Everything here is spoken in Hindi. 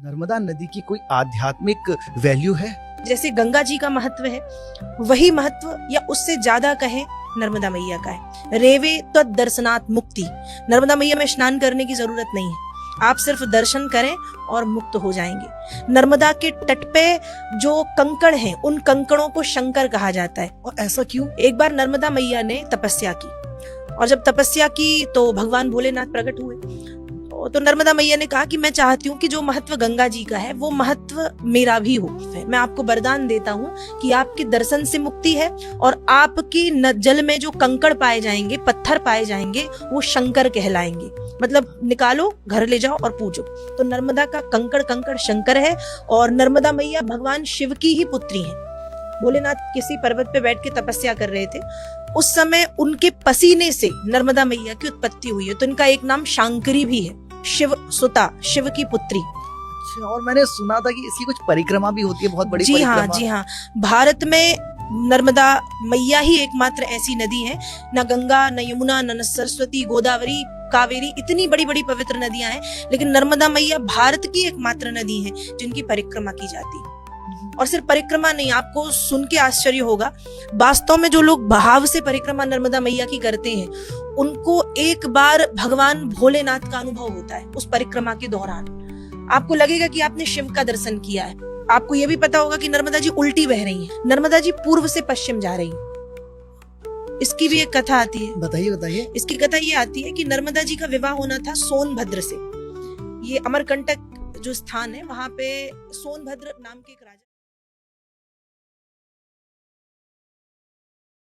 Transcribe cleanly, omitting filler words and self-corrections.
नर्मदा नदी की कोई आध्यात्मिक वैल्यू है? जैसे गंगा जी का महत्व है, वही महत्व या उससे ज्यादा कहें नर्मदा मैया का है। रेवे तो दर्शनात् मुक्ति। नर्मदा मैया में स्नान करने की जरूरत नहीं है, आप सिर्फ दर्शन करें और मुक्त हो जाएंगे। नर्मदा के तट पे जो कंकड़ हैं, उन कंकड़ों को शंकर कहा जाता है। और ऐसा क्यों? एक बार नर्मदा मैया ने तपस्या की, और जब तपस्या की तो भगवान भोलेनाथ प्रकट हुए। तो नर्मदा मैया ने कहा कि मैं चाहती हूँ कि जो महत्व गंगा जी का है वो महत्व मेरा भी हो। मैं आपको वरदान देता हूँ कि आपके दर्शन से मुक्ति है, और आपकी जल में जो कंकड़ पाए जाएंगे, पत्थर पाए जाएंगे, वो शंकर कहलाएंगे। मतलब निकालो, घर ले जाओ और पूजो। तो नर्मदा का कंकड़ कंकड़ शंकर है, और नर्मदा मैया भगवान शिव की ही पुत्री है। भोलेनाथ किसी पर्वत पे बैठ के तपस्या कर रहे थे, उस समय उनके पसीने से नर्मदा मैया की उत्पत्ति हुई है। तो इनका एक नाम शांकरी भी है, शिव सुता, शिव की पुत्री। और मैंने सुना था कि इसकी कुछ परिक्रमा भी होती है, बहुत बड़ी जी हाँ, परिक्रमा। जी हाँ। भारत में नर्मदा मैया ही एकमात्र ऐसी नदी है, न गंगा, न यमुना, न सरस्वती, गोदावरी, कावेरी, इतनी बड़ी बड़ी पवित्र नदियां हैं, लेकिन नर्मदा मैया भारत की एकमात्र नदी है जिनकी परिक्रमा की जाती है। और सिर्फ परिक्रमा नहीं, आपको सुन के आश्चर्य होगा, वास्तव में जो लोग भाव से परिक्रमा नर्मदा मैया की करते हैं, उनको एक बार भगवान भोलेनाथ का अनुभव होता है उस परिक्रमा के दौरान। आपको लगेगा कि आपने शिव का दर्शन किया है। आपको यह भी पता होगा कि नर्मदा जी उल्टी बह रही हैं, नर्मदा जी पूर्व से पश्चिम जा रही हैं। इसकी भी एक कथा आती है। बताइए बताइए। इसकी कथा ये आती है कि नर्मदा जी का विवाह होना था सोनभद्र से। ये अमरकंटक जो स्थान है, वहां पे सोनभद्र नाम के एक राजा